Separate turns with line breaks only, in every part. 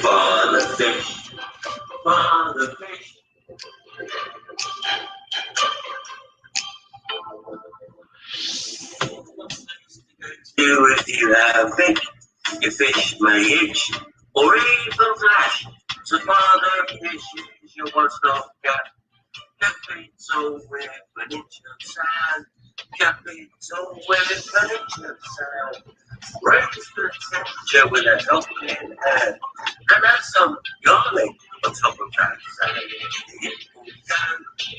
For the fish, for the fish. Do if you have fish, your fish may itch or even flash. So for the fish is your one-stop cat. Capital with an inch of sand. Capital with an inch of sand. Raise the temperature with a helping hand. And add some garlic on top of that sand. It will go,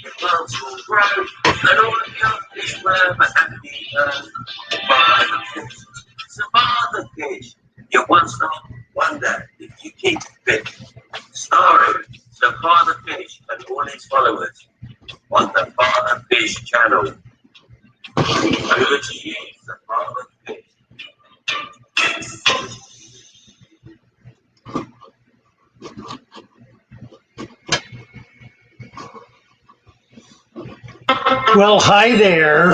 the plants will grow, and all of your fish will have a happy home. By the fish, so by the fish, you one stop wonder if you keep fish. Starring the Father Fish and all his followers on the Father Fish channel. Over to you, the Father Fish.
Well, hi there.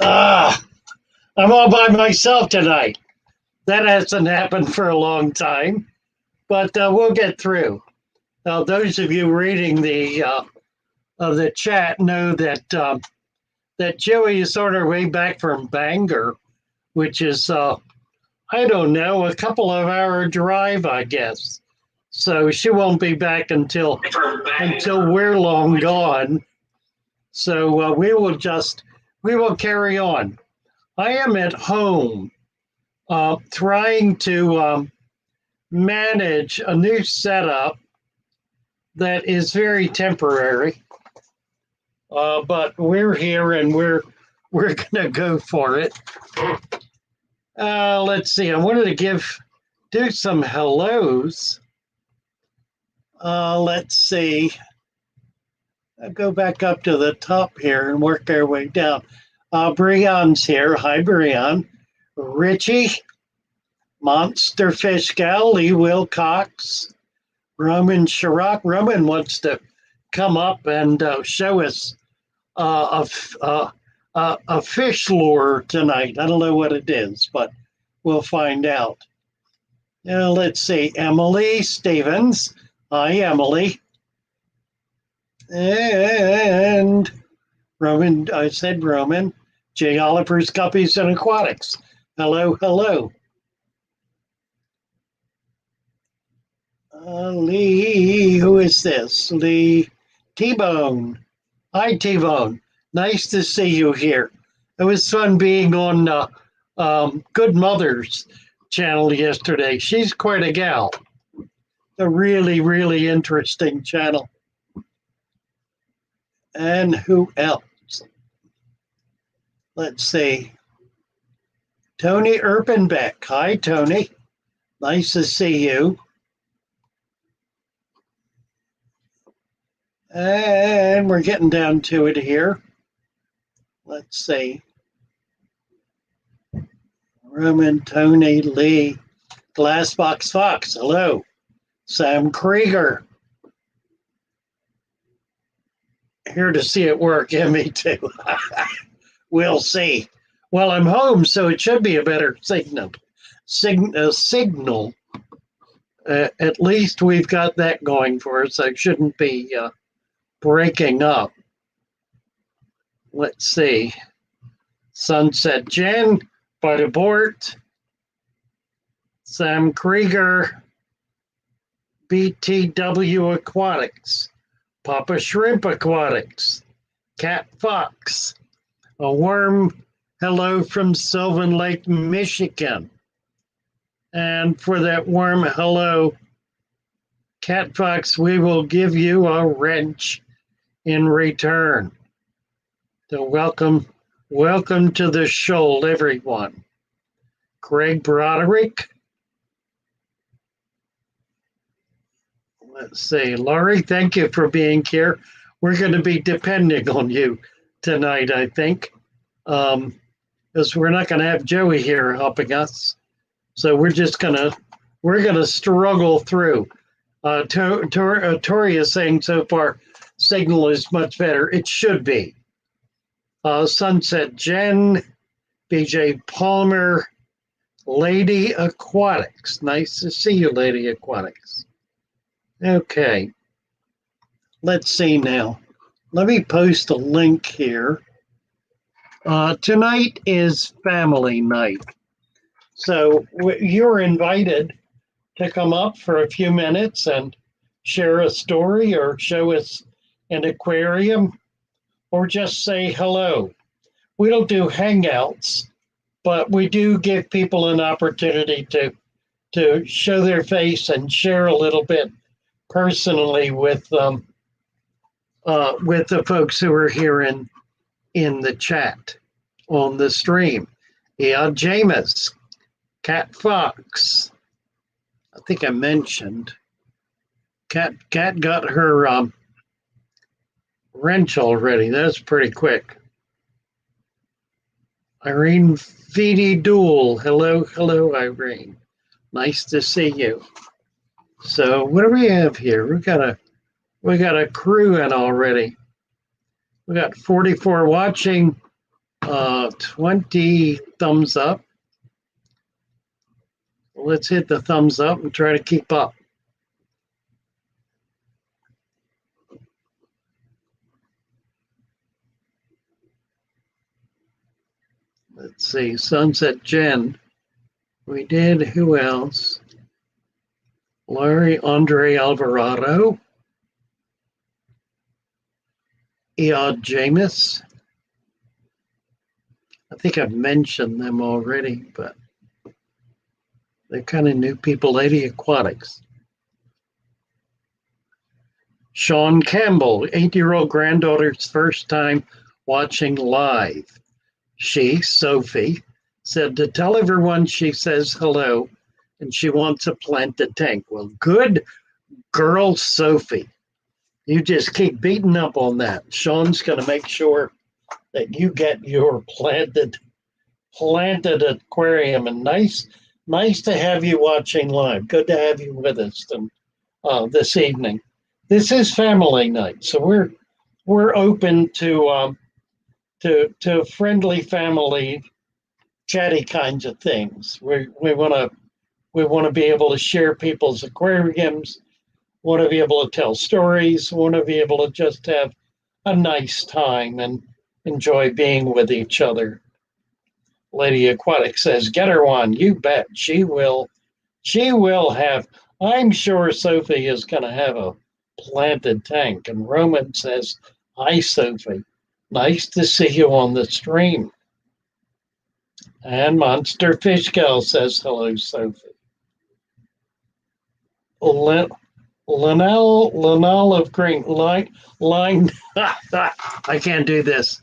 I'm all by myself tonight. That hasn't happened for a long time, but we'll get through. Now, those of you reading the chat know that that Joey is on her way back from Bangor, which is I don't know, a couple of hour drive, I guess. So she won't be back until we're long gone. So we will carry on. I am at home trying to manage a new setup that is very temporary. But we're here and we're gonna go for it. Let's see. I wanted to do some hellos. Let's see. I'll go back up to the top here and work our way down. Breon's here. Hi, Breon. Richie, Monster Fish Gal, Lee Wilcox, Roman Chirac. Roman wants to come up and show us a fish lure tonight. I don't know what it is, but we'll find out. Let's see. Emily Stevens. Hi, Emily. And Roman, I said Roman. J. Oliver's Guppies and Aquatics. Hello, hello. Lee, who is this? Lee T-Bone. Hi, T-Bone. Nice to see you here. It was fun being on Good Mother's channel yesterday. She's quite a gal. A really, really interesting channel. And who else? Let's see. Tony Erpenbeck. Hi, Tony. Nice to see you. And we're getting down to it here. Let's see. Roman, Tony, Lee, Glassbox Fox. Hello. Sam Krieger. Here to see it work. Yeah, me too. We'll see. Well, I'm home, so it should be a better signal. At least we've got that going for us. It shouldn't be breaking up. Let's see. Sunset Jen, Bud Abort, Sam Krieger, BTW Aquatics, Papa Shrimp Aquatics, Cat Fox, a warm hello from Sylvan Lake, Michigan. And for that warm hello, Cat Fox, we will give you a wrench in return. So welcome to the shoal, everyone. Craig Broderick. Let's see, Laurie, thank you for being here. We're going to be depending on you tonight, I think, because we're not going to have Joey here helping us. So we're going to struggle through. Tori is saying so far, signal is much better. It should be. Sunset Jen, BJ Palmer, Lady Aquatics. Nice to see you, Lady Aquatics. Okay, let's see now. Let me post a link here. Tonight is family night. So you're invited to come up for a few minutes and share a story or show us an aquarium or just say hello. We don't do hangouts, but we do give people an opportunity to show their face and share a little bit personally with the folks who are here in the chat on the stream. Yeah, Jameis, Cat Fox. I think I mentioned Cat got her wrench already. That's pretty quick. Irene Feedy Duel. Hello, Irene. Nice to see you. So what do we have here? We got a crew in already. We got 44 watching, 20 thumbs up. Let's hit the thumbs up and try to keep up. Let's see, Sunset Jen. We did, who else? Larry Andre Alvarado. Eod Jameis. I think I've mentioned them already, but they're kind of new people. Lady Aquatics. Sean Campbell, 8-year-old granddaughter's first time watching live. She, Sophie, said to tell everyone she says hello and she wants to plant the tank. Well, good girl, Sophie. You just keep beating up on that. Sean's going to make sure that you get your planted aquarium. And nice to have you watching live. Good to have you with us this evening. This is family night, so we're open to friendly family, chatty kinds of things. We want to be able to share people's aquariums. Want to be able to tell stories. Want to be able to just have a nice time and enjoy being with each other. Lady Aquatic says, "Get her one. You bet she will. She will have. I'm sure Sophie is going to have a planted tank." And Roman says, "Hi, Sophie. Nice to see you on the stream." And Monster Fish Gal says, "Hello, Sophie." Linnell of Green line. I can't do this.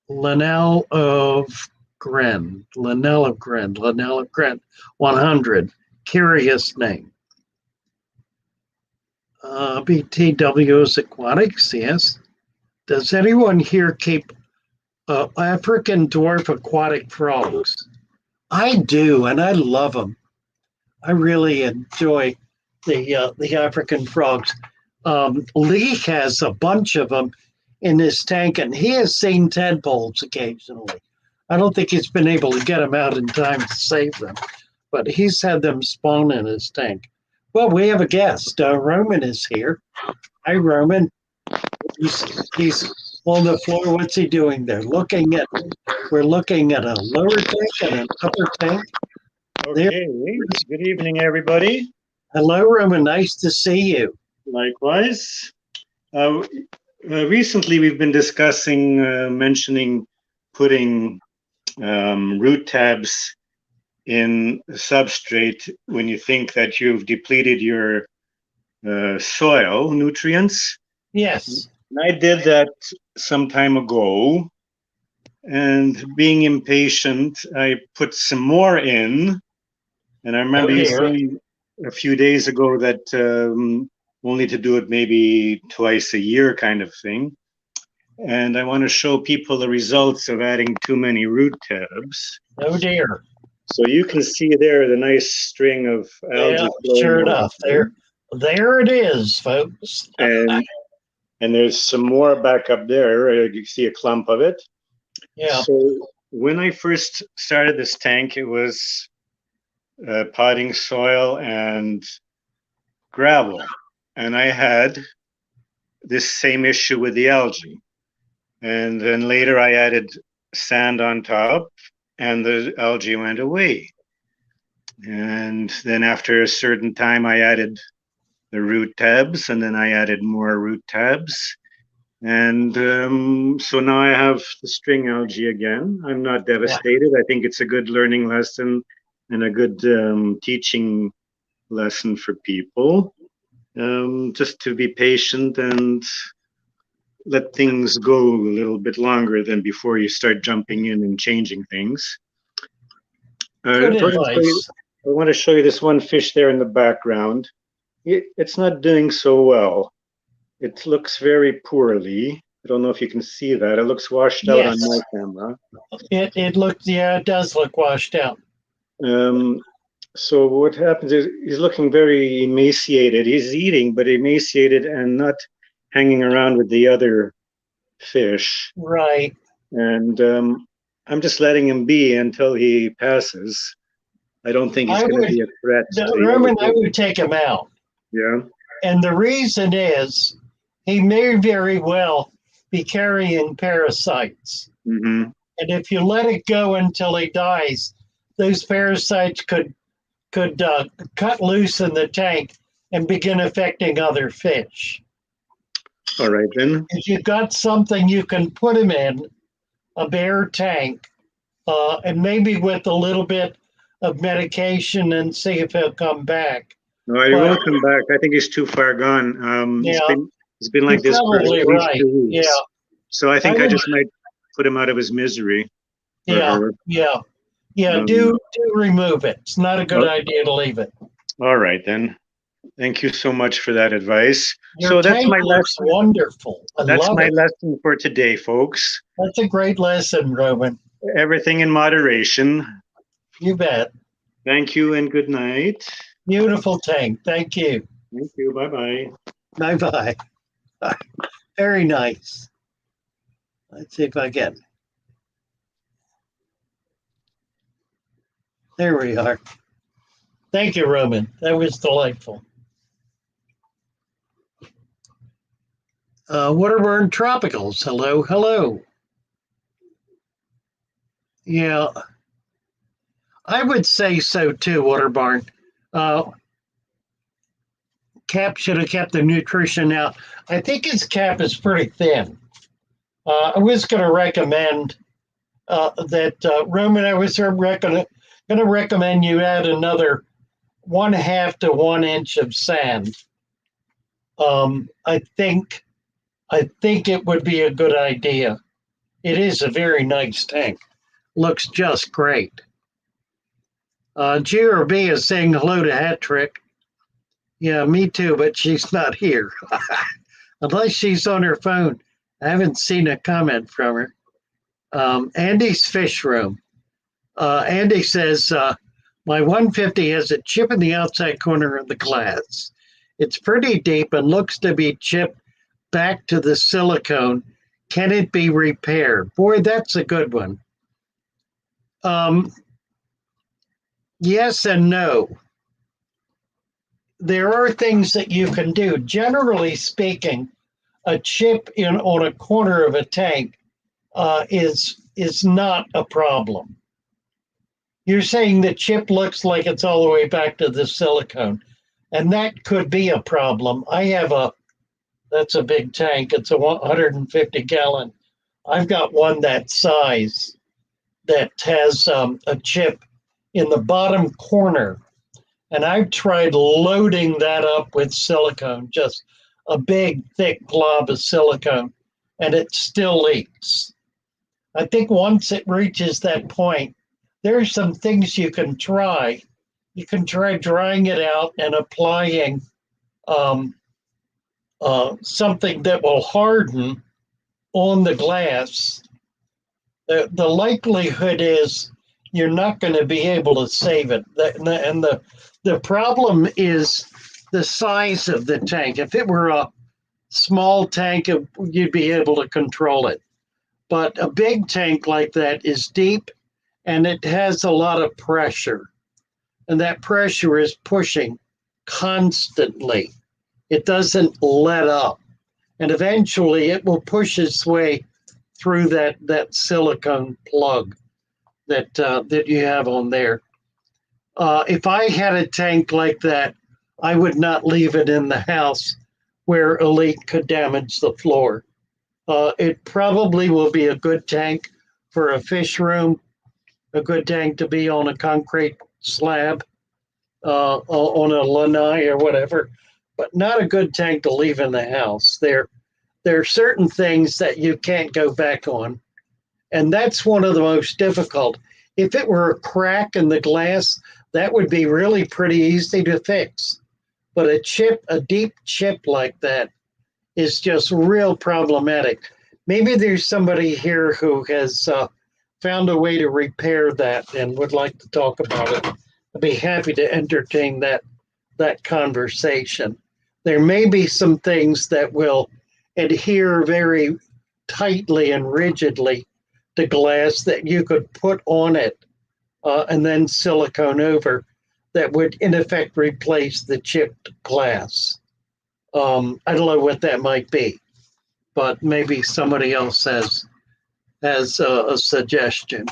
Linnell of Gren. 100. Curious name. BTW's Aquatics, yes. Does anyone here keep African dwarf aquatic frogs? I do, and I love them. I really enjoy the African frogs. Lee has a bunch of them in his tank, and he has seen tadpoles occasionally. I don't think he's been able to get them out in time to save them, but he's had them spawn in his tank. Well, we have a guest. Roman is here. Hi, Roman. He's on the floor. What's he doing there? We're looking at a lower tank and an upper tank.
Okay. Good evening, everybody.
Hello, Roman. Nice to see you.
Likewise. Recently, we've been discussing, mentioning putting root tabs in substrate when you think that you've depleted your soil nutrients.
Yes.
And I did that some time ago, and being impatient, I put some more in. And I remember you saying a few days ago that only to do it maybe twice a year kind of thing. And I want to show people the results of adding too many root tabs.
Oh dear.
So you can see there the nice string of algae.
Yeah, sure enough. There it is, folks.
And there's some more back up there. You see a clump of it.
Yeah.
So when I first started this tank, it was potting soil and gravel. And I had this same issue with the algae. And then later I added sand on top and the algae went away. And then after a certain time, I added the root tabs, and then I added more root tabs. And so now I have the string algae again. I'm not devastated. I think it's a good learning lesson and a good teaching lesson for people. Just to be patient and let things go a little bit longer than before you start jumping in and changing things.
Good advice.
I want to show you this one fish there in the background. It's not doing so well. It looks very poorly. I don't know if you can see that. It looks washed out on my camera.
It looks, yeah, it does look washed out.
So what happens is he's looking very emaciated. He's eating, but emaciated and not hanging around with the other fish.
Right.
And I'm just letting him be until he passes. I don't think he's going to be a threat.
Roman, I would take him out.
Yeah.
And the reason is he may very well be carrying parasites.
Mm-hmm.
And if you let it go until he dies, those parasites could cut loose in the tank and begin affecting other fish.
All right, then.
If you've got something you can put him in, a bare tank, and maybe with a little bit of medication and see if he'll come back.
No, he won't come back. I think he's too far gone.
Yeah.
He's been like this for at least
right.
2 weeks.
Yeah.
So I think I just might put him out of his misery.
Yeah. Do remove it. It's not a good idea to leave it.
All right, then. Thank you so much for that advice.
Your tank looks wonderful.
That's my lesson for today, folks.
That's a great lesson, Roman.
Everything in moderation.
You bet.
Thank you and good night.
Beautiful tank. Thank you.
Thank you. Bye-bye.
Bye-bye. Very nice. Let's see if I can. There we are. Thank you, Roman. That was delightful. Waterburn Tropicals. Hello, hello. Yeah. I would say so too, Waterburn. Cap should have kept the nutrition out. I think his cap is pretty thin. I was going to recommend that, Roman, I was going to recommend you add another 1/2 to 1 inch of sand. I think it would be a good idea. It is a very nice tank. Looks just great. GRB is saying hello to Hat Trick. Yeah, me too, but she's not here. Unless she's on her phone. I haven't seen a comment from her. Andy's Fish Room. Andy says, my 150 has a chip in the outside corner of the glass. It's pretty deep and looks to be chipped back to the silicone. Can it be repaired? Boy, that's a good one. Yes and no. There are things that you can do. Generally speaking, a chip on a corner of a tank is not a problem. You're saying the chip looks like it's all the way back to the silicone, and that could be a problem. I have that's a big tank. It's a 150 gallon. I've got one that size that has a chip in the bottom corner. And I've tried loading that up with silicone, just a big, thick glob of silicone, and it still leaks. I think once it reaches that point, there are some things you can try. You can try drying it out and applying something that will harden on the glass. The likelihood is you're not going to be able to save it. And the problem is the size of the tank. If it were a small tank, you'd be able to control it. But a big tank like that is deep and it has a lot of pressure. And that pressure is pushing constantly. It doesn't let up. And eventually it will push its way through that silicone plug that you have on there. If I had a tank like that, I would not leave it in the house where a leak could damage the floor. It probably will be a good tank for a fish room, a good tank to be on a concrete slab, on a lanai or whatever, but not a good tank to leave in the house. There are certain things that you can't go back on, and that's one of the most difficult. If it were a crack in the glass, that would be really pretty easy to fix. But a deep chip like that is just real problematic. Maybe there's somebody here who has found a way to repair that and would like to talk about it. I'd be happy to entertain that conversation. There may be some things that will adhere very tightly and rigidly to glass that you could put on it and then silicone over that would in effect replace the chipped glass. I don't know what that might be, but maybe somebody else has a suggestion.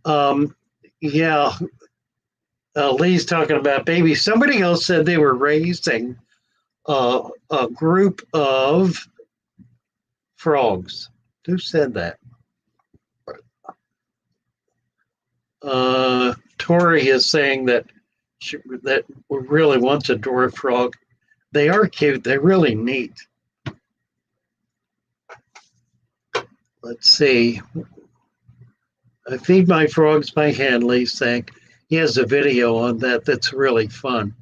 Yeah, Lee's talking about babies. Somebody else said they were raising a group of frogs. Who said that? Tori is saying that that really wants a dwarf frog. They are cute. They're really neat. Let's see. I feed my frogs by hand, Lee's saying. He has a video on that that's really fun.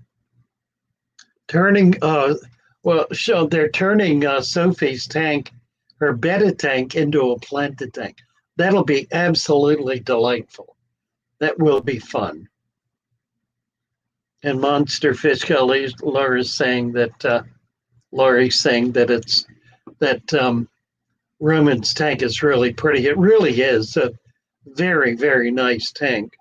Turning, they're turning Sophie's tank, her betta tank, into a planted tank. That'll be absolutely delightful. That will be fun. And Monster Fish Laura's saying that Laurie's saying that it's that Roman's tank is really pretty. It really is a very, very nice tank.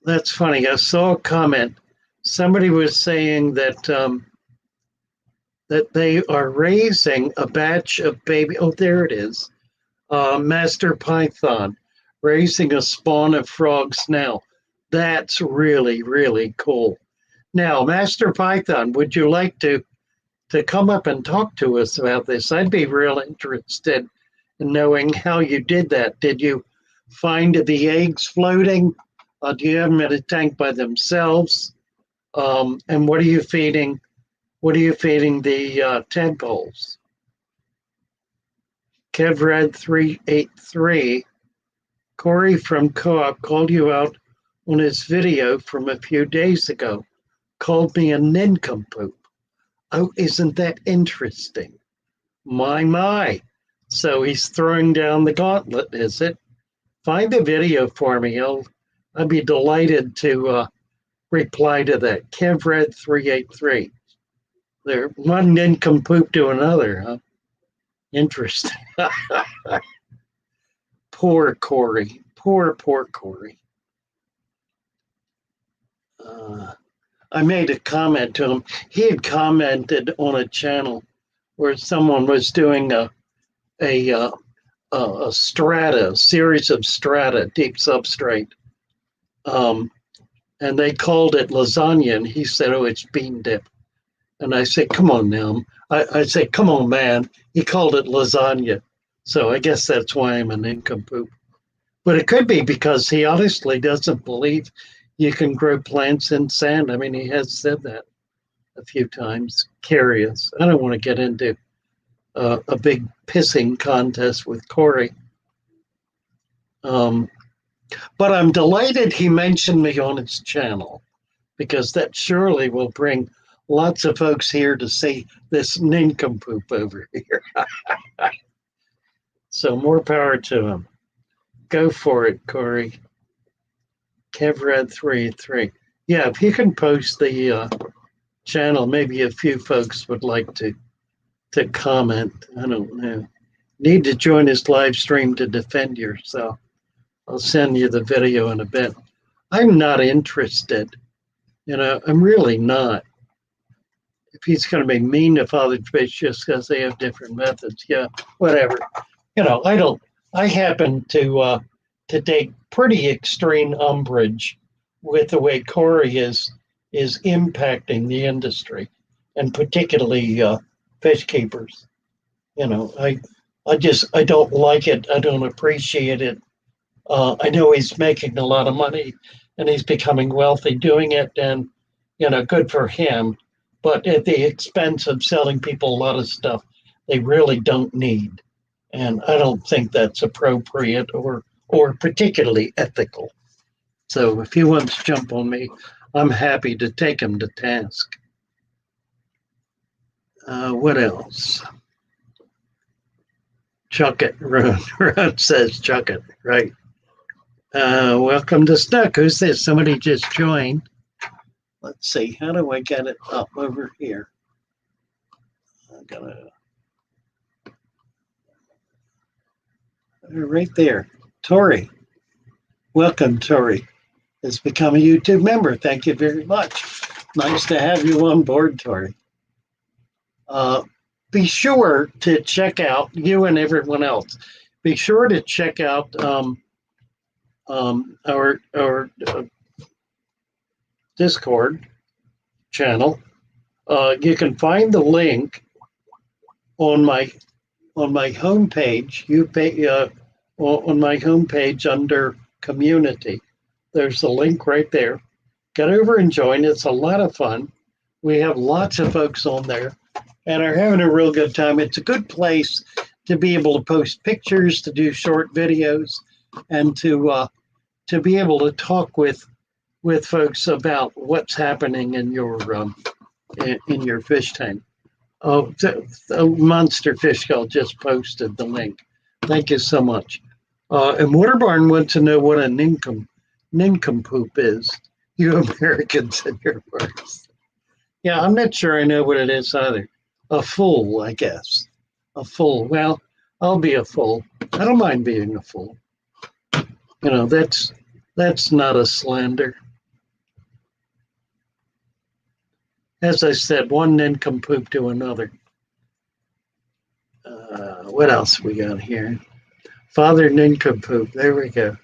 That's funny. I saw a comment. Somebody was saying that that they are raising a batch of baby. Oh, there it is. Master Python raising a spawn of frogs now. That's really, really cool. Now, Master Python, would you like to come up and talk to us about this? I'd be real interested in knowing how you did that. Did you find the eggs floating? Do you have them in a tank by themselves? And what are you feeding? What are you feeding the tadpoles? KevRed383, Corey from Co-op called you out on his video from a few days ago. Called me a nincompoop. Oh, isn't that interesting? My. So he's throwing down the gauntlet, is it? Find the video for me. I'd be delighted to reply to that. KevRed383. They're one nincompoop to another, huh? Interesting. Poor Corey. Poor Corey. I made a comment to him. He had commented on a channel where someone was doing a strata, series of strata, deep substrate. And they called it lasagna, and he said, oh, it's bean dip. And I said, come on now. I said, come on, man. He called it lasagna. So I guess that's why I'm a nincompoop. But it could be because he honestly doesn't believe you can grow plants in sand. I mean, he has said that a few times. Curious. I don't want to get into a big pissing contest with Corey. But I'm delighted he mentioned me on his channel, because that surely will bring lots of folks here to see this nincompoop over here. So more power to him. Go for it, Corey. KevRed383. Yeah, if you can post the channel, maybe a few folks would like to to comment. I don't know. Need to join his live stream to defend yourself. I'll send you the video in a bit. I'm not interested. I'm really not. If he's going to be mean to Father Fish just because they have different methods, yeah, whatever. I happen to take pretty extreme umbrage with the way Corey is impacting the industry, and particularly fish keepers. I don't like it. I don't appreciate it. I know he's making a lot of money and he's becoming wealthy doing it, and good for him, but at the expense of selling people a lot of stuff they really don't need. And I don't think that's appropriate or particularly ethical. So if he wants to jump on me, I'm happy to take him to task. What else? Chuck it. Ron says chuck it, right? Welcome to Stuck. Who's this? Somebody just joined. Let's see. How do I get it up over here? I'm gonna right there. Tori. Welcome, Tori. Has become a YouTube member. Thank you very much. Nice to have you on board, Tori. Be sure to check out, you and everyone else, be sure to check out our Discord channel. You can find the link on my homepage. On my homepage under community. There's a link right there. Get over and join. It's a lot of fun. We have lots of folks on there and are having a real good time. It's a good place to be able to post pictures, to do short videos, and to be able to talk with folks about what's happening in your fish tank. Oh, the Monster Fish Call just posted the link. Thank you so much. And Waterbarn wants to know what a nincompoop is. You Americans and your words. Yeah, I'm not sure I know what it is either. A fool, I guess. A fool. Well, I'll be a fool. I don't mind being a fool. That's not a slander. As I said, one nincompoop to another. What else we got here? Father nincompoop. There we go.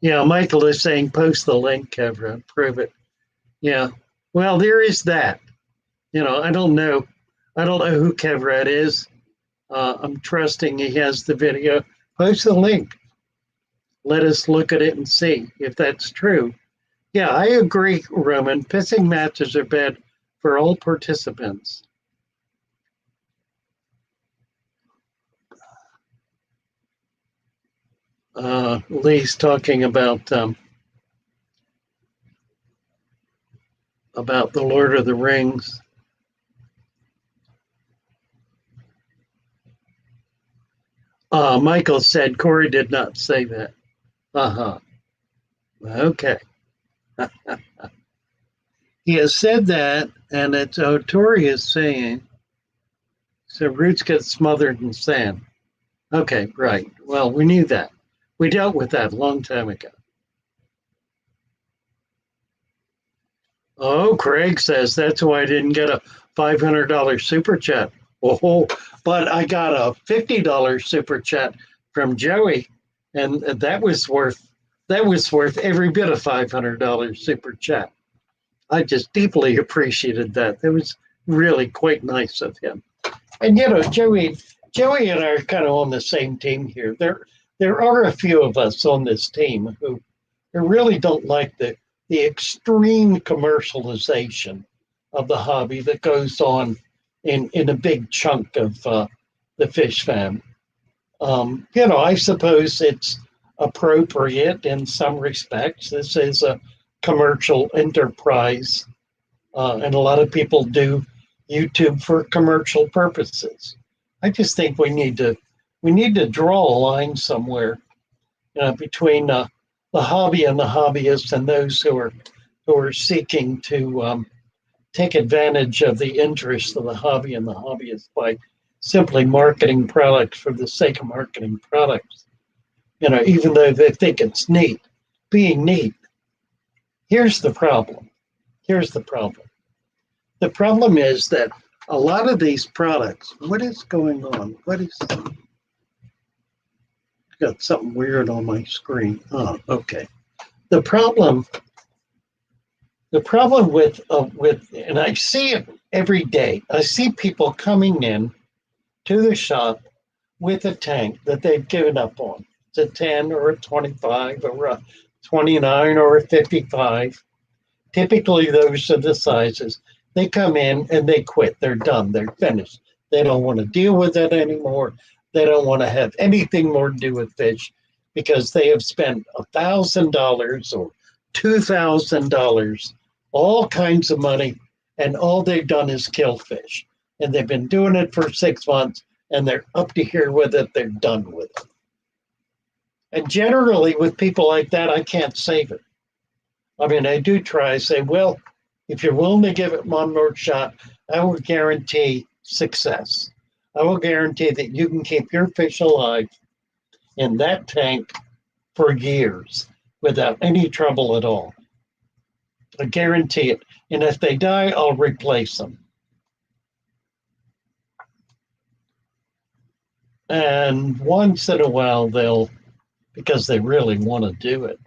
Yeah, Michael is saying post the link, Kevra. Prove it. Yeah. Well, there is that. I don't know who Kevrat is. I'm trusting he has the video. Post the link. Let us look at it and see if that's true. Yeah, I agree, Roman. Pissing matches are bad for all participants. Lee's talking about the Lord of the Rings. Michael said Corey did not say that. Okay. He has said that, and it's Tori is saying, so roots get smothered in sand. Okay, right. Well, we knew that. We dealt with that a long time ago. Oh, Craig says that's why I didn't get a $500 super chat. Oh, but I got a $50 super chat from Joey, and that was worth every bit of $500 super chat. I just deeply appreciated that. That was really quite nice of him. And Joey and I are kind of on the same team here. There are a few of us on this team who really don't like the extreme commercialization of the hobby that goes on in a big chunk of the fish fam. I suppose it's appropriate in some respects. This is a commercial enterprise, and a lot of people do YouTube for commercial purposes. I just think we need to draw a line somewhere between the hobby and the hobbyists and those who are who are seeking to take advantage of the interest of the hobby and the hobbyists by simply marketing products for the sake of marketing products. Even though they think it's neat, being neat. Here's the problem. Here's the problem. The problem is that a lot of these products, what is going on? Got something weird on my screen. Oh, okay. The problem with, and I see it every day. I see people coming in to the shop with a tank that they've given up on. It's a 10 or a 25 or a 29 or a 55. Typically, those are the sizes. They come in and they quit. They're done. They're finished. They don't want to deal with it anymore. They don't want to have anything more to do with fish because they have spent $1,000 or $2,000, all kinds of money, and all they've done is kill fish. And they've been doing it for 6 months, and they're up to here with it. They're done with it. And generally, with people like that, I can't save it. I mean, I do try. I say, well, if you're willing to give it one more shot, I will guarantee success. I will guarantee that you can keep your fish alive in that tank for years without any trouble at all. I guarantee it. And if they die, I'll replace them. And once in a while, because they really want to do it,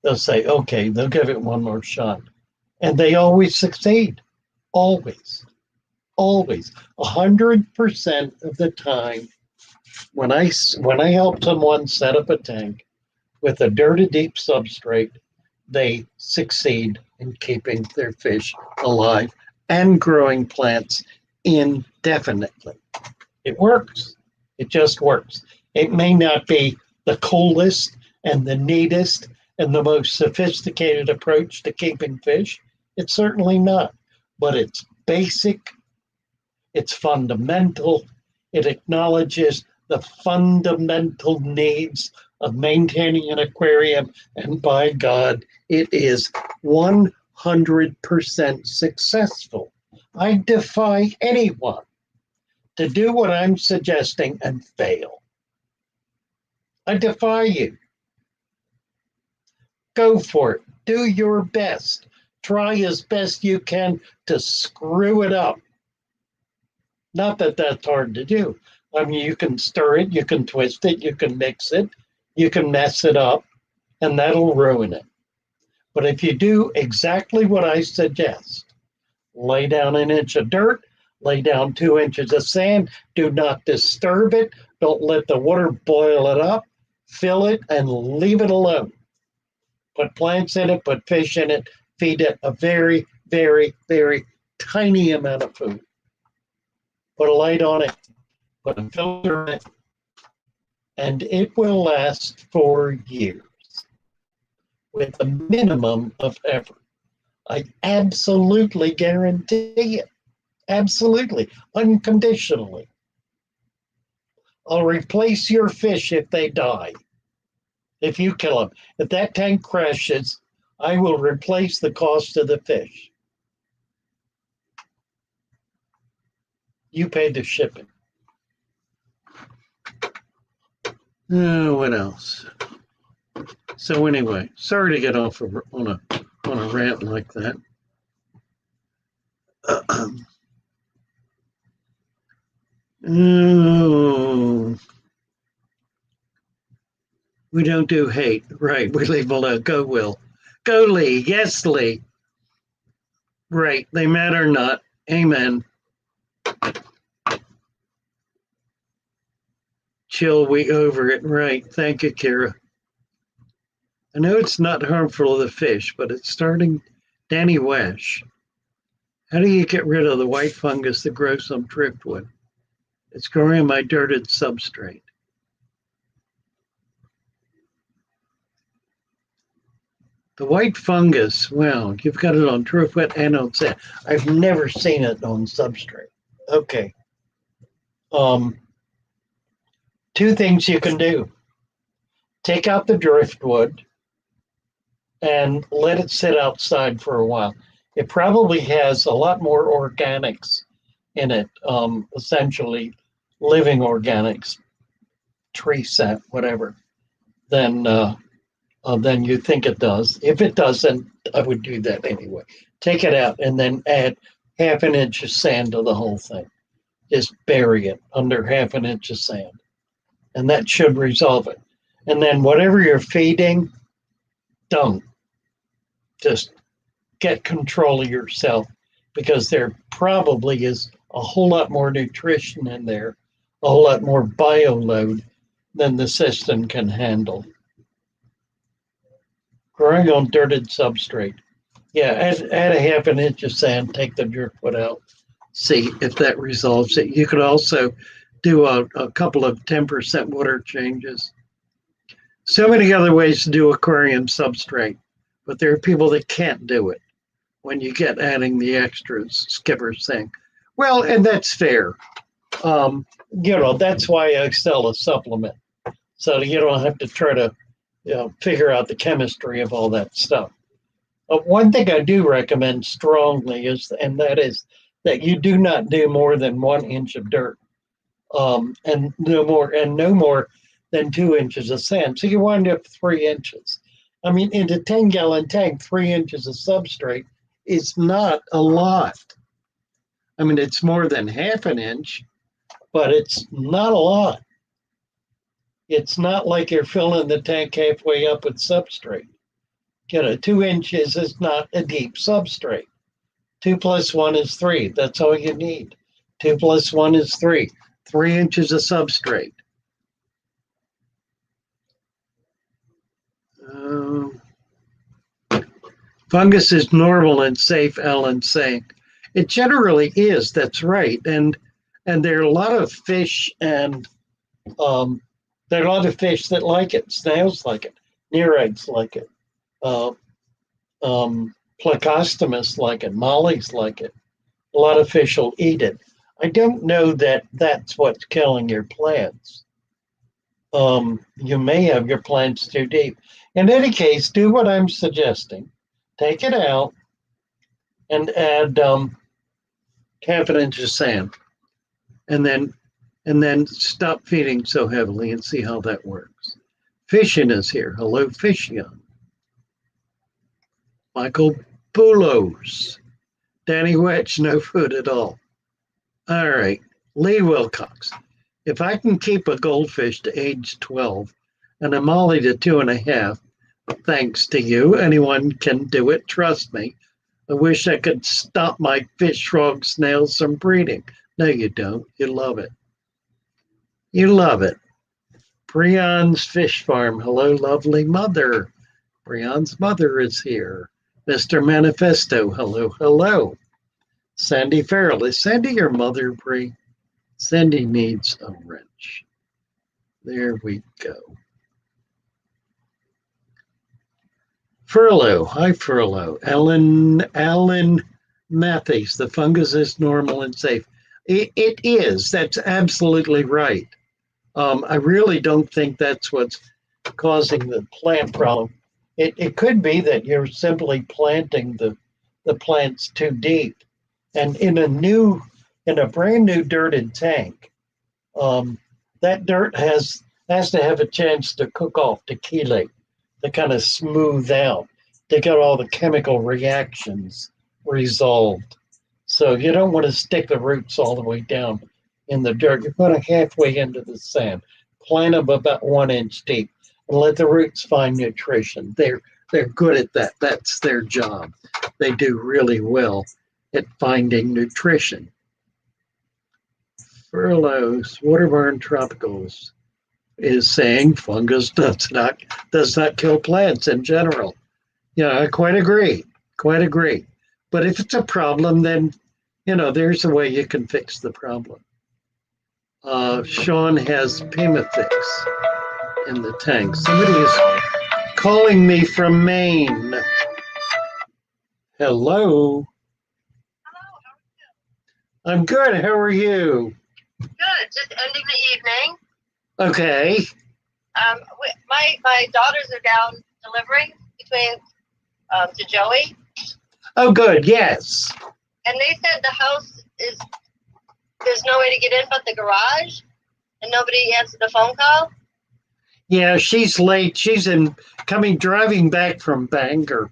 they'll say, okay, they'll give it one more shot. And they always succeed. Always. 100% of the time, when I help someone set up a tank with a dirty deep substrate, they succeed in keeping their fish alive and growing plants indefinitely. It works. It just works. It may not be the coolest and the neatest and the most sophisticated approach to keeping fish. It's certainly not, but it's basic. It's fundamental. It acknowledges the fundamental needs of maintaining an aquarium, and by God, it is 100% successful. I defy anyone to do what I'm suggesting and fail. I defy you. Go for it. Do your best. Try as best you can to screw it up. Not that that's hard to do. I mean, you can stir it, you can twist it, you can mix it, you can mess it up, and that'll ruin it. But if you do exactly what I suggest, lay down an inch of dirt, lay down 2 inches of sand, do not disturb it, don't let the water boil it up, fill it, and leave it alone. Put plants in it, put fish in it, feed it a very, very, very tiny amount of food. Put a light on it, put a filter in it, and it will last for years with a minimum of effort. I absolutely guarantee it. Absolutely, unconditionally. I'll replace your fish if they die, if you kill them. If that tank crashes, I will replace the cost of the fish. You paid the shipping. What else? So anyway, sorry to get off on a rant like that. We don't do hate, right? We leave alone. Go, Will. Go, Lee. Yes, Lee. Right. They matter not. Amen. Chill, we over it. Right. Thank you, Kira. I know it's not harmful to the fish, but it's starting. Danny Wesh. How do you get rid of the white fungus that grows on driftwood? It's growing in my dirted substrate. The white fungus, well, you've got it on driftwood and on sand. I've never seen it on substrate. Okay. 2 things you can do. Take out the driftwood and let it sit outside for a while. It probably has a lot more organics in it, essentially living organics, tree sap, whatever, than you think it does. If it doesn't, I would do that anyway. Take it out and then add half an inch of sand to the whole thing. Just bury it under half an inch of sand, and that should resolve it. And then whatever you're feeding, don't. Just get control of yourself, because there probably is a whole lot more nutrition in there, a whole lot more bio load than the system can handle. Growing on dirted substrate. Yeah, add a half an inch of sand, take the driftwood out, see if that resolves it. You could also do a couple of 10% water changes. So many other ways to do aquarium substrate, but there are people that can't do it when you get adding the extras, Skipper's saying. Well, and that's fair. That's why I sell a supplement. So you don't have to try to figure out the chemistry of all that stuff. One thing I do recommend strongly and that is that you do not do more than 1 inch of dirt, and no more than 2 inches of sand. So you wind up 3 inches. I mean, in a 10-gallon tank, 3 inches of substrate is not a lot. I mean, it's more than half an inch, but it's not a lot. It's not like you're filling the tank halfway up with substrate. 2 inches is not a deep substrate. 2 plus 1 is 3. That's all you need. 2 plus 1 is 3. 3 inches of substrate. Fungus is normal and safe, Alan's saying. It generally is, that's right. And there are a lot of fish and there are a lot of fish that like it. Snails like it. Nereids like it. Plecostomus like it. Mollies like it. A lot of fish will eat it. I don't know that that's what's killing your plants. You may have your plants too deep. In any case, do what I'm suggesting. Take it out and add half an inch of sand, and then stop feeding so heavily and see how that works. Fishin is here. Hello, Fishion. Michael Boulos. Danny Wetch, no food at all. All right. Lee Wilcox. If I can keep a goldfish to age 12 and a molly to 2.5, thanks to you, anyone can do it. Trust me. I wish I could stop my fish, frog, snails from breeding. No, you don't. You love it. You love it. Breon's Fish Farm. Hello, lovely mother. Breon's mother is here. Mr. Manifesto. Hello, hello. Sandy Farrell. Is Sandy your mother, Bree? Sandy needs a wrench. There we go. Furlough. Hi, Furlough. Alan Matthews. The fungus is normal and safe. It is. That's absolutely right. I really don't think that's what's causing the plant problem. It could be that you're simply planting the plants too deep. And in a brand new dirted tank, that dirt has to have a chance to cook off, to chelate, to kind of smooth out, to get all the chemical reactions resolved. So you don't want to stick the roots all the way down in the dirt. You put them halfway into the sand, plant them about 1 inch deep, and let the roots find nutrition. They're good at that. That's their job. They do really well at finding nutrition. Furloughs, Waterburn Tropicals is saying fungus does not kill plants in general. Yeah, I quite agree. But if it's a problem, then there's a way you can fix the problem. Sean has Pimafix in the tank. Somebody is calling me from Maine. Hello.
Hello, how are you?
I'm good. How are you?
Good, just ending the evening.
Okay.
My daughters are down delivering between to Joey,
Oh, good. Yes.
and they said the house is there's no way to get in but the garage, and nobody answered the phone call.
Yeah, she's late. She's driving back from Bangor.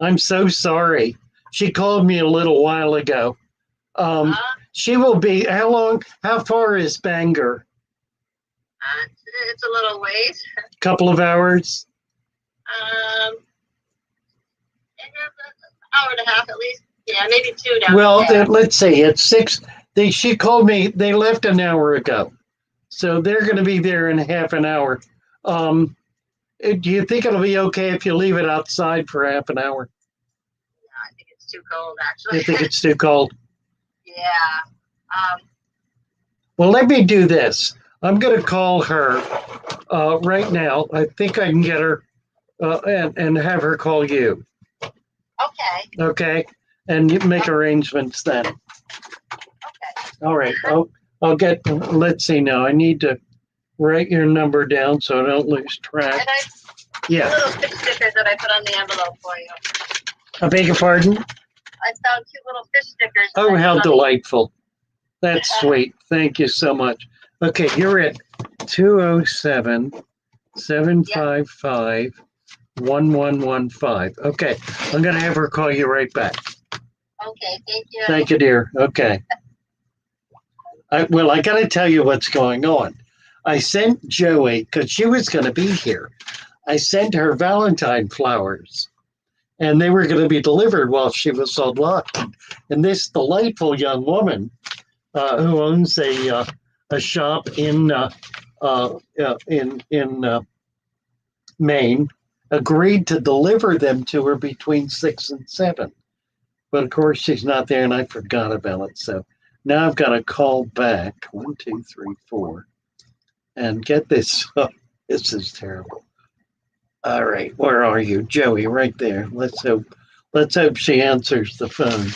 I'm so sorry. She called me a little while ago. She will be, how far is Bangor?
It's a little ways.
Couple of hours?
It has an hour and a half at least. Yeah, maybe 2 now.
Well, let's see. It's 6. She called me. They left an hour ago. So they're going to be there in half an hour. Do you think it'll be okay if you leave it outside for half an hour?
No, I think it's too cold, actually.
You think it's too cold?
Yeah.
Well, let me do this. I'm going to call her right now. I think I can get her and have her call you.
Okay.
Okay? And you make arrangements then.
Okay.
All right. I'll get, let's see now. I need to write your number down so I don't lose track.
And
Yeah.
little fish stickers that I put on the envelope for you.
I beg your pardon?
I found cute little fish stickers.
Oh, how delightful. That's sweet. Thank you so much. Okay, you're at 207-755-1115. Okay, I'm going to have her call you right back.
Okay, thank you.
Thank you, dear. Okay. I got to tell you what's going on. I sent Joey, because she was going to be here, I sent her Valentine flowers, and they were going to be delivered while she was online. And this delightful young woman who owns a shop in Maine agreed to deliver them to her between 6 and 7. But of course, she's not there, and I forgot about it. So now I've got to call back 1, 2, 3, 4, and get this. This is terrible. All right, where are you, Joey? Right there. Let's hope she answers the phone.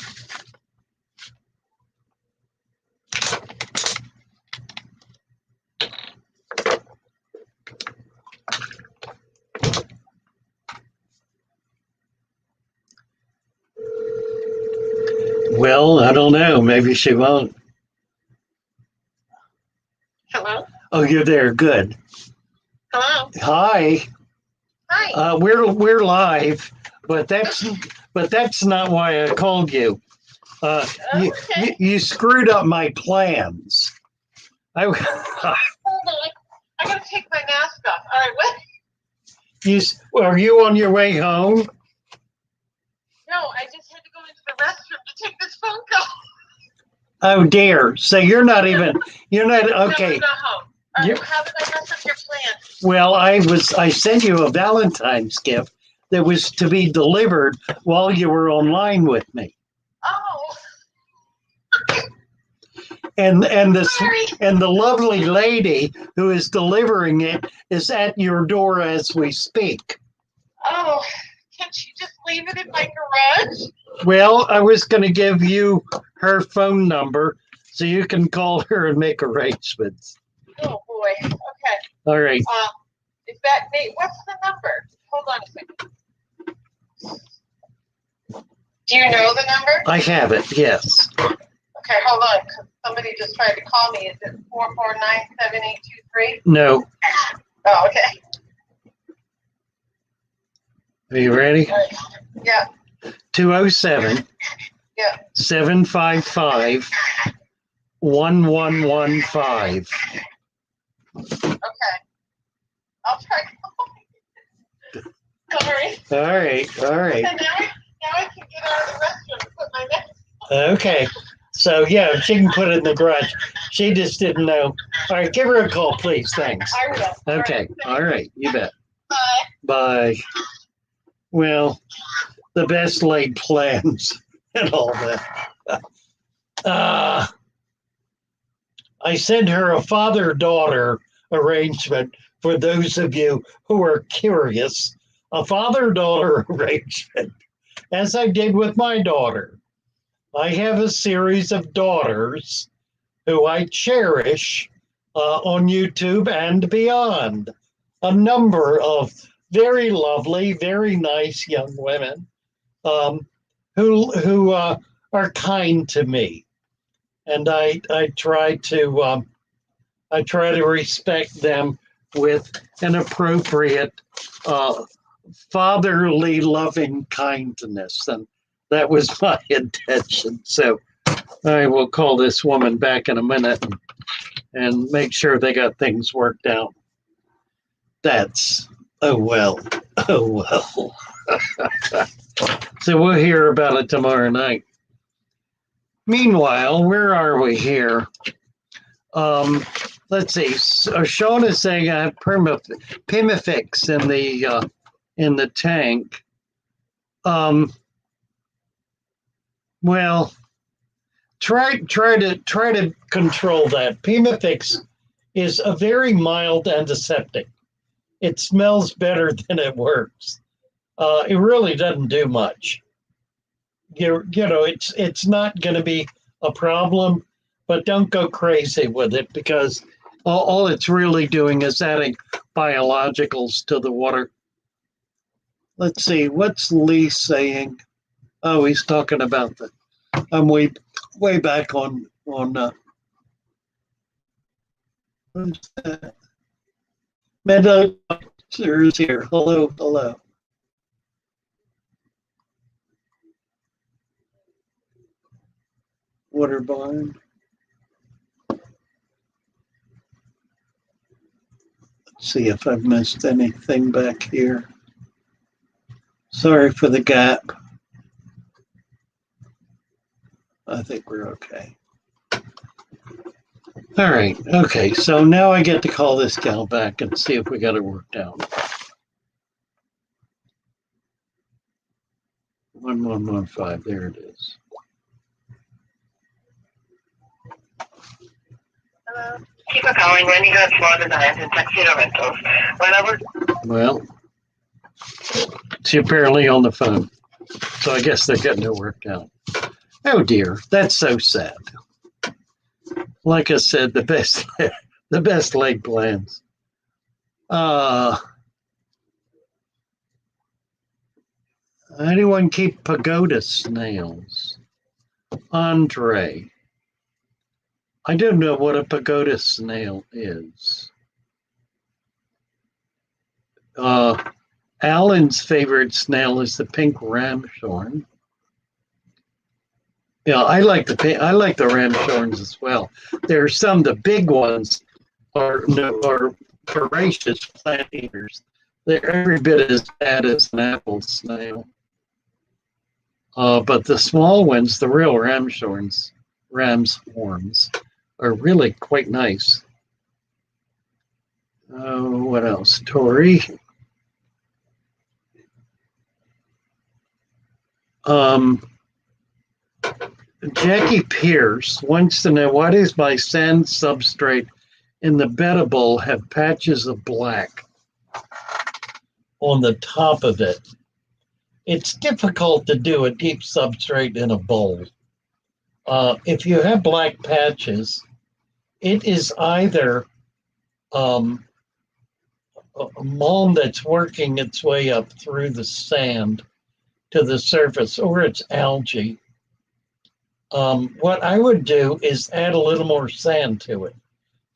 Well, I don't know. Maybe she won't.
Hello?
Oh, you're there. Good.
Hello?
Hi.
Hi.
We're live, but that's not why I called you.
Okay.
You screwed up my plans.
Hold on. I gotta take my mask off. All right, what?
Are you on your way home?
No, I just had to go into the restroom to take this phone call.
Oh dear. So you're not okay.
No, I'm not home. How did I mess up your plan?
Well, I sent you a Valentine's gift that was to be delivered while you were online with me.
Oh.
And the lovely lady who is delivering it is at your door as we speak.
Oh, can't you just leave it in my garage?
Well, I was going to give you her phone number so you can call her and make arrangements.
Oh boy. Okay.
All right.
Is that Nate? What's the number? Hold on a second. Do you know the number?
I have it. Yes.
Okay, hold on. Somebody just tried to call me. Is it 449-7823?
No.
Oh, okay.
Are you ready?
Right. Yeah.
207.
Yeah.
755 1115.
Okay. I'll try. Sorry.
All right.
So now I can get out of the restroom and put my mask on.
Okay. So yeah, she can put it in the garage. She just didn't know. All right, give her a call, please. Thanks.
I will.
Okay. All right. You bet.
Bye.
Bye. Well, the best laid plans and all that. I sent her a father-daughter arrangement for those of you who are curious. A father-daughter arrangement, as I did with my daughter. I have a series of daughters who I cherish on YouTube and beyond. A number of very lovely, very nice young women who are kind to me, and I try to respect them with an appropriate fatherly loving kindness, and that was my intention. So I will call this woman back in a minute and make sure they got things worked out. That's oh well. So we'll hear about it tomorrow night. Meanwhile, where are we here? Let's see. So Sean is saying I have Pimifix in the tank. Well, try to control that. Pimifix is a very mild antiseptic. It smells better than it works. It really doesn't do much. You know, it's not going to be a problem, but don't go crazy with it because all it's really doing is adding biologicals to the water. Let's see, what's Lee saying? Oh, he's talking about the. I'm way back on. What's that? Meadow is here. Hello. Waterborne. Let's see if I've missed anything back here. Sorry for the gap. I think we're okay. All right. Okay. So now I get to call this gal back and see if we got it worked out. 1115. There it is.
Hello. Keep on calling when you got small designs and tuxedo rentals. Well,
She's apparently on the phone. So I guess they're getting it worked out. Oh dear, that's so sad. Like I said, the best laid plans. Anyone keep pagoda snails? Andre. I don't know what a pagoda snail is. Alan's favorite snail is the pink ramshorn. Yeah, I like the ramshorns as well. There are some, the big ones are voracious plant eaters. They're every bit as bad as an apple snail. But the small ones, the real ramshorns, are really quite nice. Oh, what else? Tori. Jackie Pierce wants to know, why does my sand substrate in the beddable have patches of black on the top of it? It's difficult to do a deep substrate in a bowl. If you have black patches, it is either a mulm that's working its way up through the sand to the surface, or it's algae. What I would do is add a little more sand to it.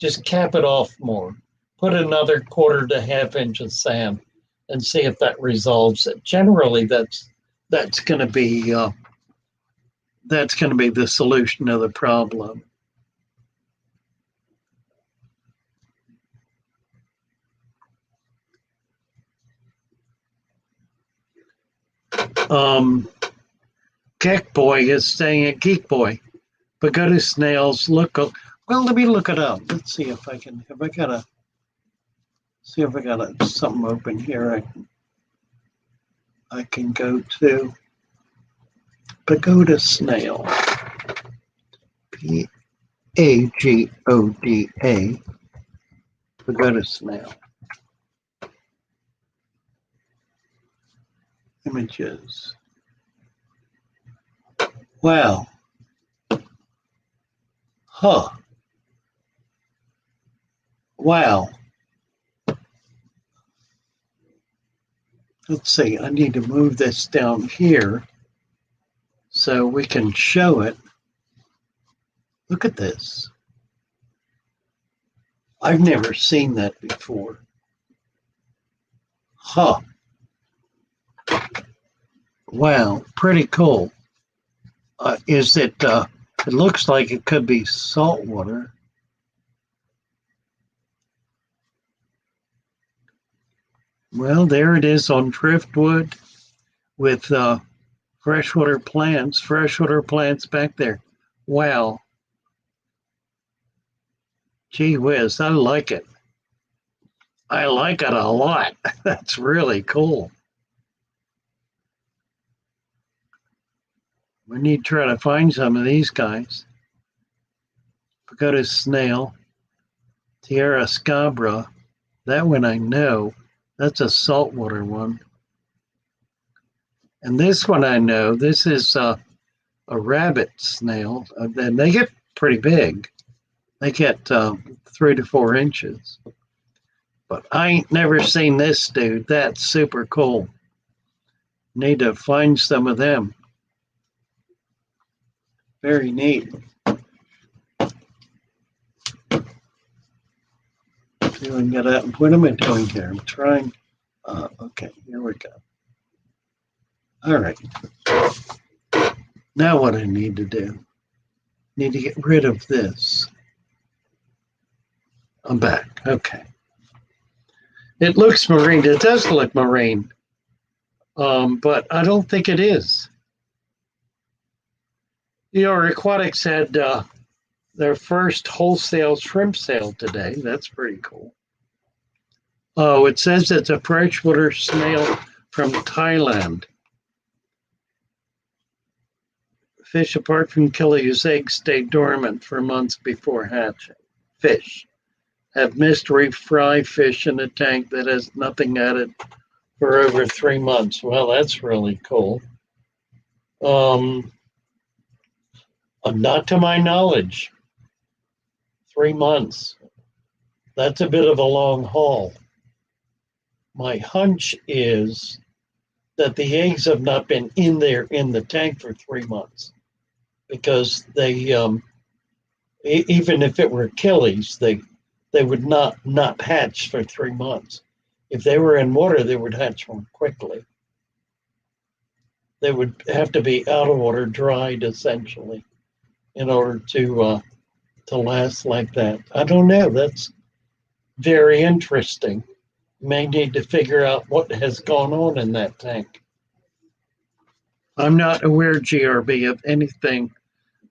Just cap it off more. Put another 1/4 to 1/2 inch of sand and see if that resolves it. Generally, that's going to be the solution to the problem. Geek Boy is saying a Geek Boy. Pagoda snails look. Well, let me look it up. Let's see if I can. If I got something open here. I can go to pagoda snail. PAGODA. Pagoda snail. Images. Wow. Huh. Wow. Let's see, I need to move this down here so we can show it. Look at this. I've never seen that before. Huh. Wow, pretty cool. Is it, it looks like it could be salt water. Well, there it is on driftwood with freshwater plants back there. Wow. Gee whiz, I like it. I like it a lot. That's really cool. We need to try to find some of these guys. We go to snail, Tierra scabra. That one I know. That's a saltwater one. And this one I know. This is a rabbit snail. And they get pretty big. They get 3 to 4 inches. But I ain't never seen this dude. That's super cool. Need to find some of them. Very neat. Doing it. What am I doing here? I'm trying. Okay, here we go. All right. Now what I need to do? Need to get rid of this. I'm back. Okay. It looks marine. It does look marine, but I don't think it is. Aquatics had their first wholesale shrimp sale today. That's pretty cool. Oh, it says it's a freshwater snail from Thailand. Fish, apart from killing his eggs, stay dormant for months before hatching. Fish have mystery fry fish in a tank that has nothing added for over 3 months. Well, that's really cool. Not to my knowledge. 3 months. That's a bit of a long haul. My hunch is that the eggs have not been in there in the tank for 3 months because they, even if it were killies, they would not hatch for 3 months. If they were in water, they would hatch more quickly. They would have to be out of water, dried essentially, in order to last like that. I don't know. That's very interesting. May need to figure out what has gone on in that tank. I'm not aware, GRB, of anything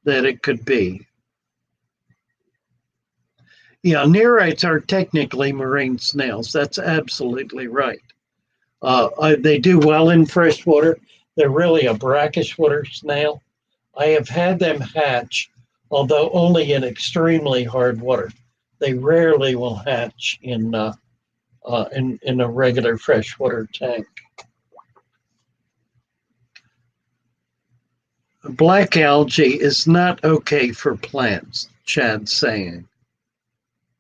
that it could be. Yeah, nereids are technically marine snails. That's absolutely right. They do well in freshwater. They're really a brackish water snail. I have had them hatch, although only in extremely hard water. They rarely will hatch in a regular freshwater tank. Black algae is not okay for plants, Chad's saying.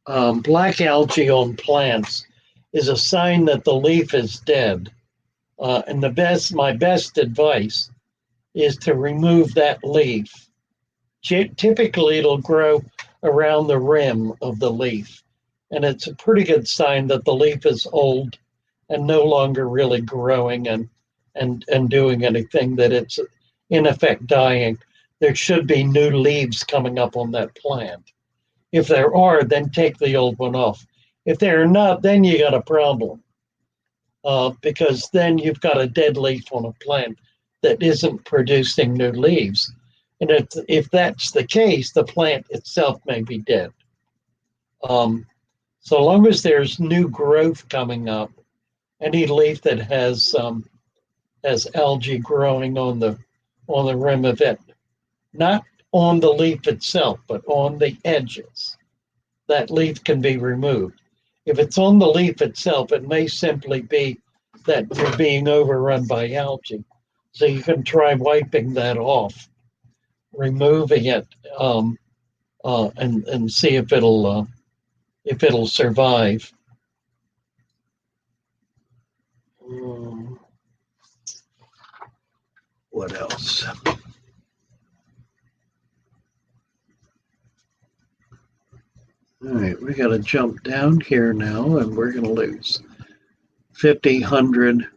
Black algae on plants is a sign that the leaf is dead. And my best advice is to remove that leaf. Typically, it'll grow around the rim of the leaf. And it's a pretty good sign that the leaf is old and no longer really growing and doing anything, that it's in effect dying. There should be new leaves coming up on that plant. If there are, then take the old one off. If there are not, then you got a problem. Because then you've got a dead leaf on a plant that isn't producing new leaves. And if that's the case, the plant itself may be dead. So long as there's new growth coming up, any leaf that has algae growing on the rim of it, not on the leaf itself, but on the edges, that leaf can be removed. If it's on the leaf itself, it may simply be that you're being overrun by algae. So you can try wiping that off, removing it, and see if it'll survive. What else? All right, we got to jump down here now, and we're going to lose 50, 100.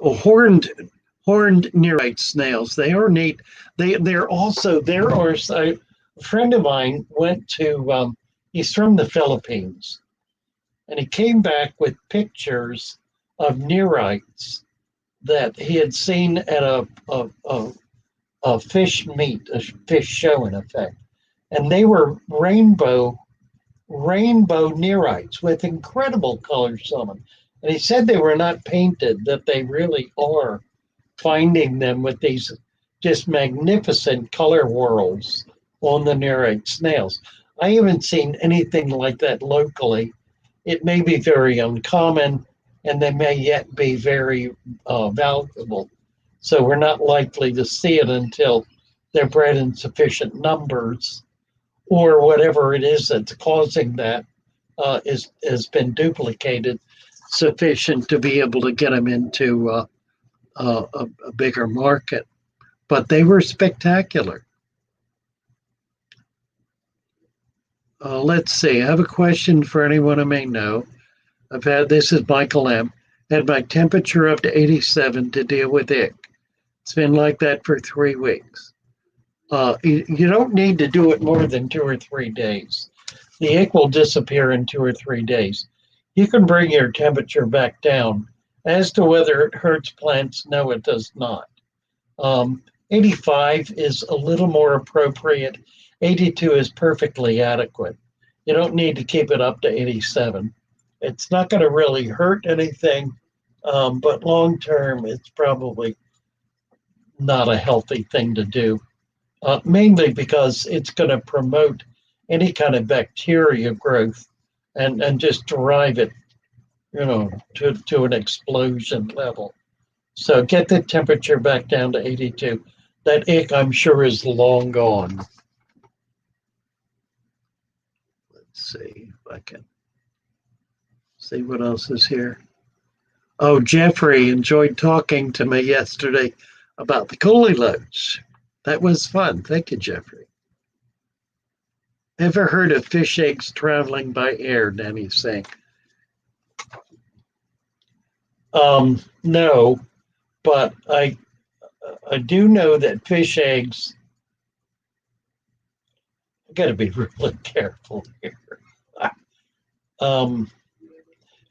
Oh, horned nearite snails. They are neat. They're also there are a friend of mine went to. He's from the Philippines, and he came back with pictures of nearites that he had seen at a fish meet, a fish show in effect, and they were rainbow nearites with incredible colors on them. And he said they were not painted, that they really are finding them with these just magnificent color whorls on the nearite snails. I haven't seen anything like that locally. It may be very uncommon, and they may yet be very valuable. So we're not likely to see it until they're bred in sufficient numbers, or whatever it is that's causing that has been duplicated sufficient to be able to get them into a bigger market. But they were spectacular. Let's see. I have a question for anyone who may know. This is Michael M. Had my temperature up to 87 to deal with ick. It's been like that for 3 weeks. You don't need to do it more than 2 or 3 days. The ick will disappear in 2 or 3 days. You can bring your temperature back down. As to whether it hurts plants, no, it does not. 85 is a little more appropriate. 82 is perfectly adequate. You don't need to keep it up to 87. It's not going to really hurt anything, but long term, it's probably not a healthy thing to do, mainly because it's going to promote any kind of bacteria growth and just drive it, to an explosion level. So get the temperature back down to 82. That ick, I'm sure, is long gone. Let's see if I can see what else is here. Oh, Jeffrey enjoyed talking to me yesterday about the coolie loads. That was fun. Thank you, Jeffrey. Ever heard of fish eggs traveling by air, Danny's saying. No, but I do know that fish eggs, I got to be really careful here.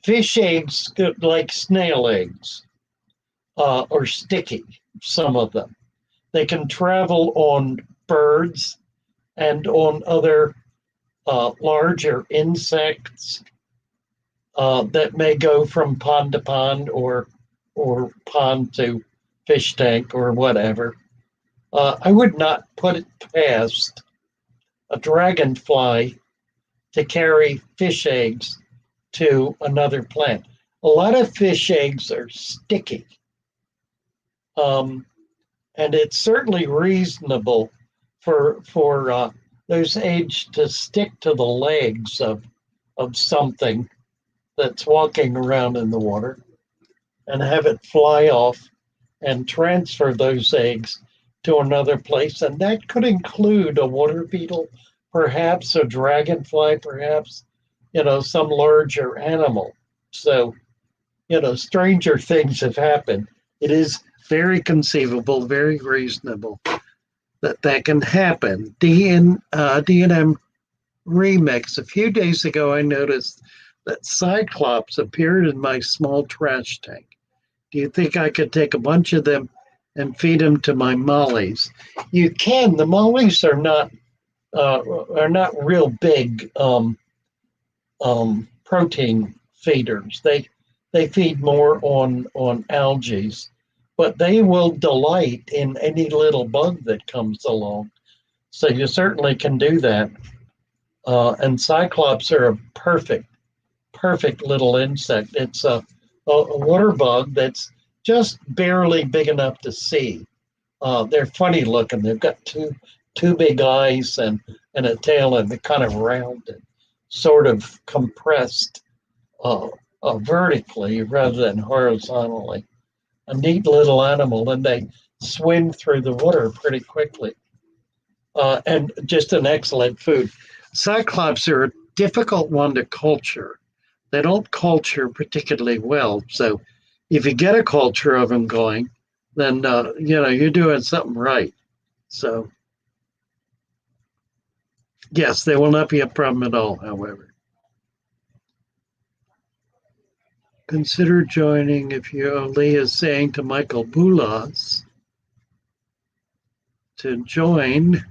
Fish eggs, like snail eggs, are sticky, some of them. They can travel on birds and on other larger insects that may go from pond to pond or pond to fish tank or whatever. I would not put it past a dragonfly to carry fish eggs to another plant. A lot of fish eggs are sticky. And it's certainly reasonable for those eggs to stick to the legs of something that's walking around in the water and have it fly off and transfer those eggs to another place. And that could include a water beetle, perhaps a dragonfly, perhaps, some larger animal. So, stranger things have happened. It is very conceivable, very reasonable that can happen. D&M Remix. A few days ago, I noticed that cyclops appeared in my small trash tank. Do you think I could take a bunch of them and feed them to my mollies? You can. The mollies are not real big protein feeders. They feed more on algae, but they will delight in any little bug that comes along. So you certainly can do that. And cyclops are a perfect little insect. It's a water bug that's just barely big enough to see. They're funny looking. They've got two big eyes and a tail, and they're kind of rounded, sort of compressed vertically rather than horizontally. A neat little animal, and they swim through the water pretty quickly. And just an excellent food. Cyclops are a difficult one to culture. They don't culture particularly well. So if you get a culture of them going, then, you're doing something right. So, yes, there will not be a problem at all, however. Consider joining if Lee is saying to Michael Boulas to join.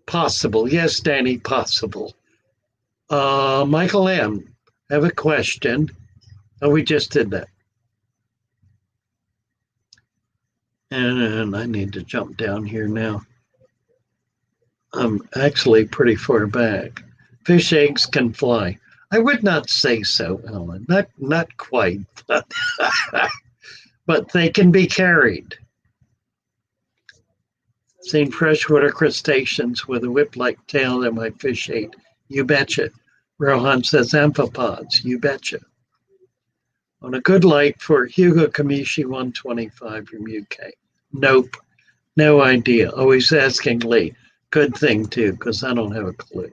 Possible. Yes, Danny, possible. Michael M., I have a question. Oh, we just did that. And I need to jump down here now. I'm actually pretty far back. Fish eggs can fly. I would not say so, Ellen. Not quite, but they can be carried. Seen freshwater crustaceans with a whip-like tail that my fish ate. You betcha. Rohan says amphipods. You betcha. On a good light for Hugo Kamishi 125 from UK. Nope. No idea. Always asking Lee. Good thing, too, because I don't have a clue.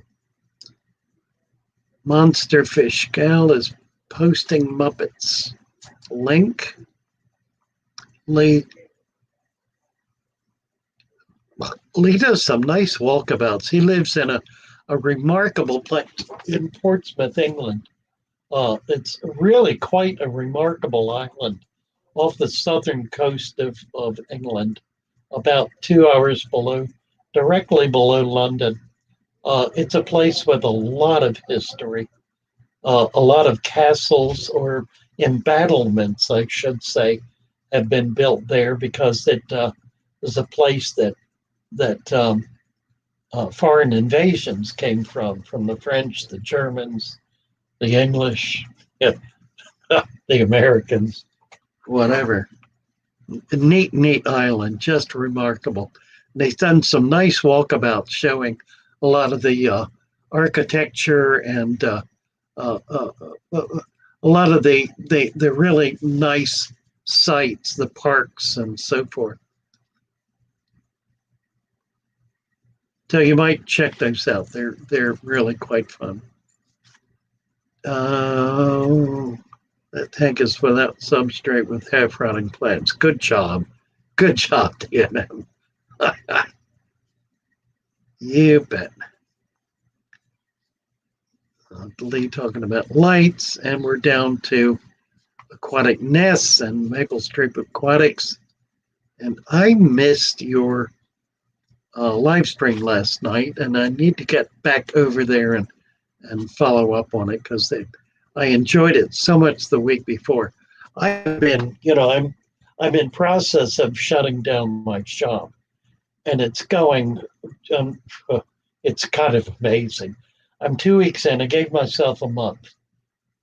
Monster Fish Gal is posting Muppets. Link. Lee does some nice walkabouts. He lives in a remarkable place in Portsmouth, England. It's really quite a remarkable island off the southern coast of England, about 2 hours directly below London. It's a place with a lot of history, a lot of castles or embattlements, I should say, have been built there because it is a place that foreign invasions came from the French, the Germans, the English, the Americans, whatever. Neat island, just remarkable. They've done some nice walkabouts showing a lot of the architecture and a lot of the really nice sites, the parks and so forth. So you might check those out. They're really quite fun. That tank is without substrate with half-rotting plants. Good job. Good job, TNM. You bet. Lee talking about lights, and we're down to aquatic nests and Maple Street Aquatics. And I missed your live stream last night, and I need to get back over there and follow up on it because I enjoyed it so much the week before. I've been, I'm in process of shutting down my shop, and it's going, it's kind of amazing. I'm 2 weeks in. I gave myself a month.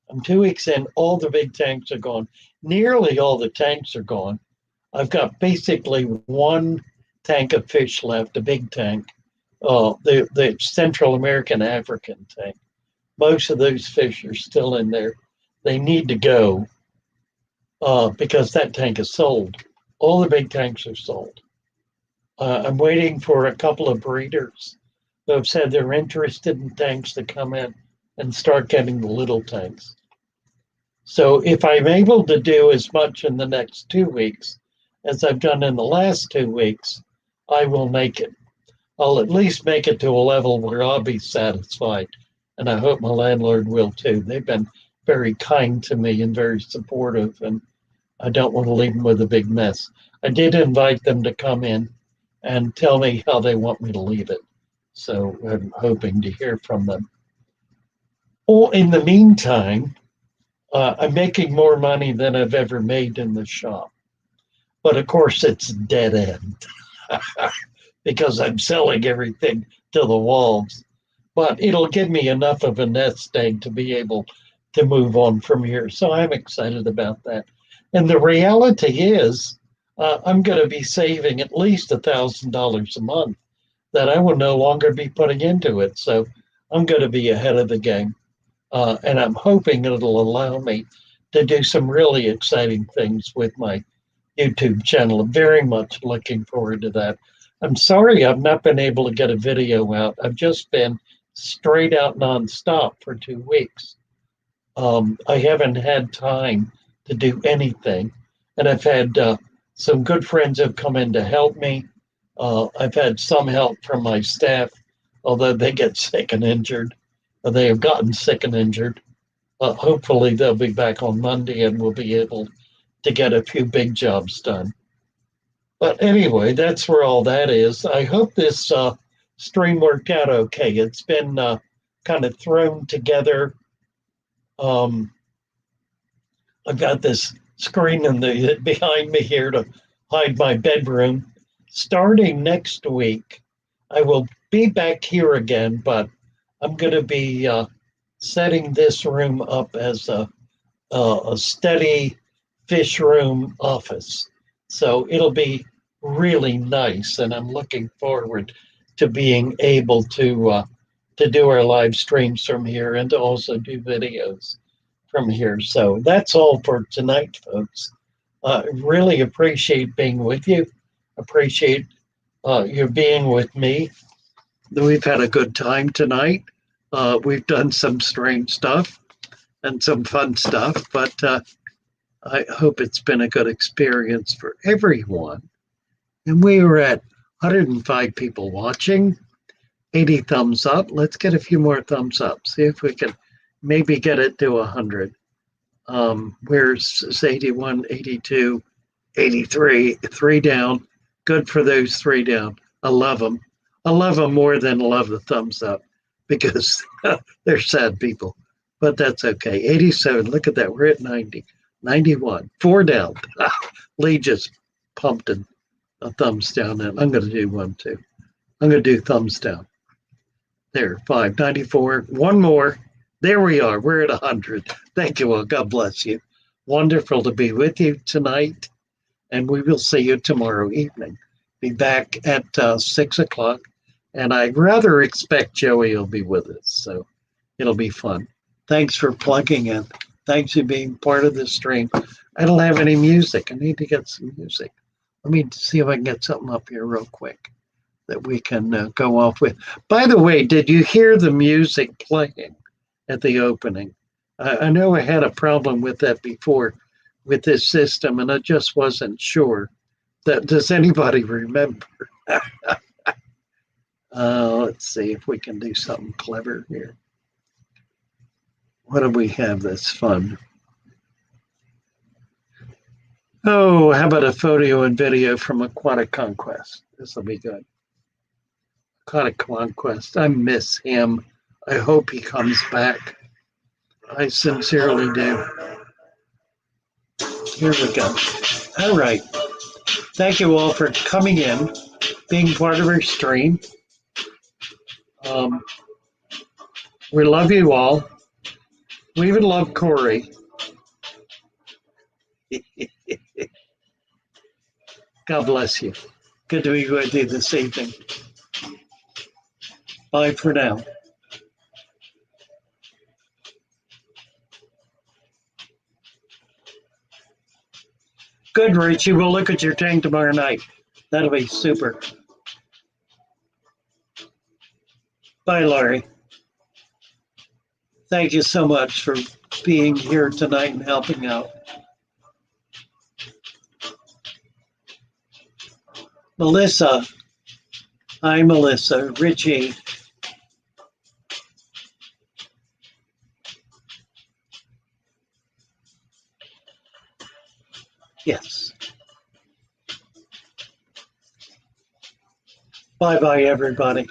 I'm 2 weeks in. All the big tanks are gone. Nearly all the tanks are gone. I've got basically one tank of fish left, a big tank, the Central American African tank. Most of those fish are still in there. They need to go because that tank is sold. All the big tanks are sold. I'm waiting for a couple of breeders who have said they're interested in tanks to come in and start getting the little tanks. So if I'm able to do as much in the next 2 weeks as I've done in the last 2 weeks, I will make it. I'll at least make it to a level where I'll be satisfied. And I hope my landlord will too. They've been very kind to me and very supportive, and I don't want to leave them with a big mess. I did invite them to come in and tell me how they want me to leave it. So I'm hoping to hear from them. Oh, in the meantime, I'm making more money than I've ever made in the shop. But of course, it's dead end because I'm selling everything to the wolves. But it'll give me enough of a nest egg to be able to move on from here. So I'm excited about that. And the reality is, I'm going to be saving at least $1,000 a month that I will no longer be putting into it. So I'm going to be ahead of the game. And I'm hoping it'll allow me to do some really exciting things with my YouTube channel. I'm very much looking forward to that. I'm sorry I've not been able to get a video out. I've just been straight out nonstop for 2 weeks. I haven't had time to do anything. And I've had some good friends have come in to help me. I've had some help from my staff, although they get sick and injured. They have gotten sick and injured. Hopefully they'll be back on Monday and we'll be able to get a few big jobs done. But anyway, that's where all that is. I hope this stream worked out okay. It's been kind of thrown together. I've got this screen behind me here to hide my bedroom. Starting next week, I will be back here again, but I'm going to be setting this room up as a steady fish room office. So it'll be really nice, and I'm looking forward to being able to do our live streams from here and to also do videos from here. So that's all for tonight, folks. Really appreciate being with you. Appreciate you being with me. We've had a good time tonight. We've done some strange stuff and some fun stuff, but I hope it's been a good experience for everyone. And we were at 105 people watching, 80 thumbs up. Let's get a few more thumbs up. See if we can maybe get it to 100. Where's 81, 82, 83, 3 down. Good for those 3 down. I love them. I love them more than love the thumbs up because they're sad people. But that's okay. 87, look at that. We're at 90. 91, 4 down. Lee just pumped a thumbs down, and I'm going to do one too. I'm going to do thumbs down. There, 5, 94. One more. There we are. We're at 100. Thank you all. God bless you. Wonderful to be with you tonight, and we will see you tomorrow evening. Be back at 6 o'clock, and I rather expect Joey will be with us, so it'll be fun. Thanks for plugging in. Thanks for being part of this stream. I don't have any music. I need to get some music. Let me see if I can get something up here real quick that we can go off with. By the way, did you hear the music playing at the opening? I know I had a problem with that before with this system, and I just wasn't sure. Does anybody remember? Let's see if we can do something clever here. What do we have that's fun? Oh, how about a photo and video from Aquatic Conquest? This will be good. Aquatic Conquest. I miss him. I hope he comes back. I sincerely do. Here we go. All right. Thank you all for coming in, being part of our stream. We love you all. We even love Corey. God bless you. Good to be with you this evening. Bye for now. Good, Richie. We'll look at your tank tomorrow night. That'll be super. Bye, Laurie. Thank you so much for being here tonight and helping out. Melissa. Hi, Melissa. Richie. Yes. Bye-bye, everybody.